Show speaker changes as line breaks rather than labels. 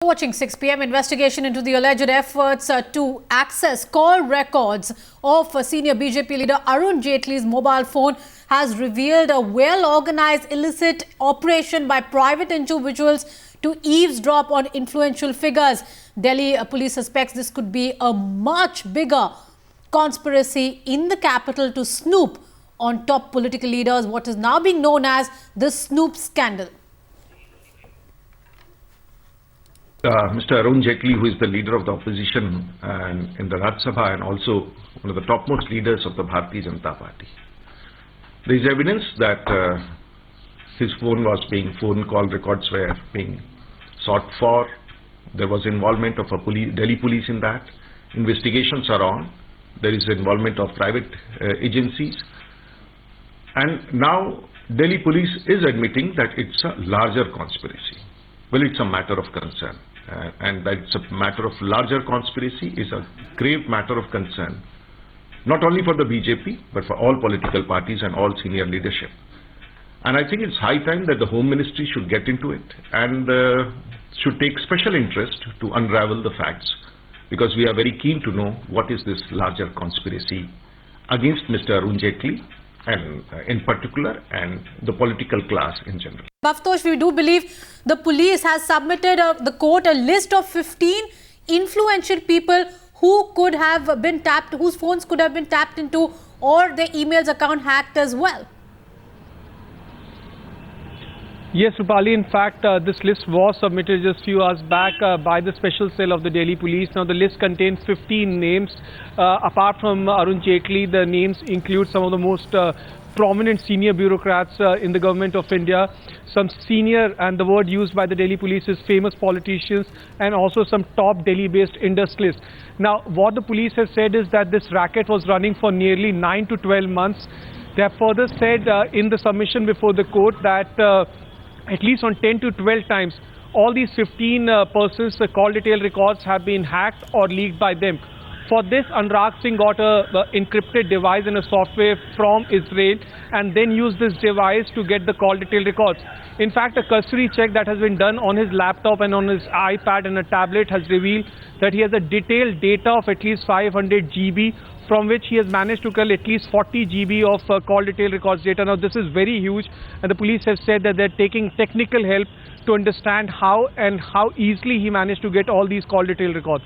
Watching 6 p.m. investigation into the alleged efforts to access call records of senior BJP leader Arun Jaitley's mobile phone has revealed a well-organized illicit operation by private individuals to eavesdrop on influential figures. Delhi police suspects this could be a much bigger conspiracy in the capital to snoop on top political leaders, what is now being known as the Snoop scandal.
Mr. Arun Jaitley, who is the leader of the opposition in the Rajya Sabha and also one of the topmost leaders of the Bharatiya Janata Party. There is evidence that his phone call records were being sought for. There was involvement of Delhi police in that. Investigations are on. There is involvement of private agencies. And now Delhi police is admitting that it's a larger conspiracy. Well, it's a matter of concern. And that it's a matter of larger conspiracy is a grave matter of concern, not only for the BJP, but for all political parties and all senior leadership. And I think it's high time that the Home Ministry should get into it and should take special interest to unravel the facts, because we are very keen to know what is this larger conspiracy against Mr. Arun Jaitley and in particular, and the political class in general.
Bhavtosh, we do believe the police has submitted the court a list of 15 influential people who could have been tapped, whose phones could have been tapped into, or their emails account hacked as well.
Yes, Rupali, in fact, this list was submitted just a few hours back by the special cell of the Delhi police. Now, the list contains 15 names. Apart from Arun Jaitley, the names include some of the most prominent senior bureaucrats in the government of India, some senior, and the word used by the Delhi police is famous politicians, and also some top Delhi-based industrialists. Now, what the police has said is that this racket was running for nearly 9 to 12 months. They have further said in the submission before the court that at least on 10 to 12 times, all these 15 persons' call detail records have been hacked or leaked by them. For this, Anurag Singh got a encrypted device and a software from Israel and then used this device to get the call detail records. In fact, a cursory check that has been done on his laptop and on his iPad and a tablet has revealed that he has a detailed data of at least 500 GB, from which he has managed to cull at least 40 GB of call detail records data. Now, this is very huge, and the police have said that they're taking technical help to understand how easily he managed to get all these call detail records.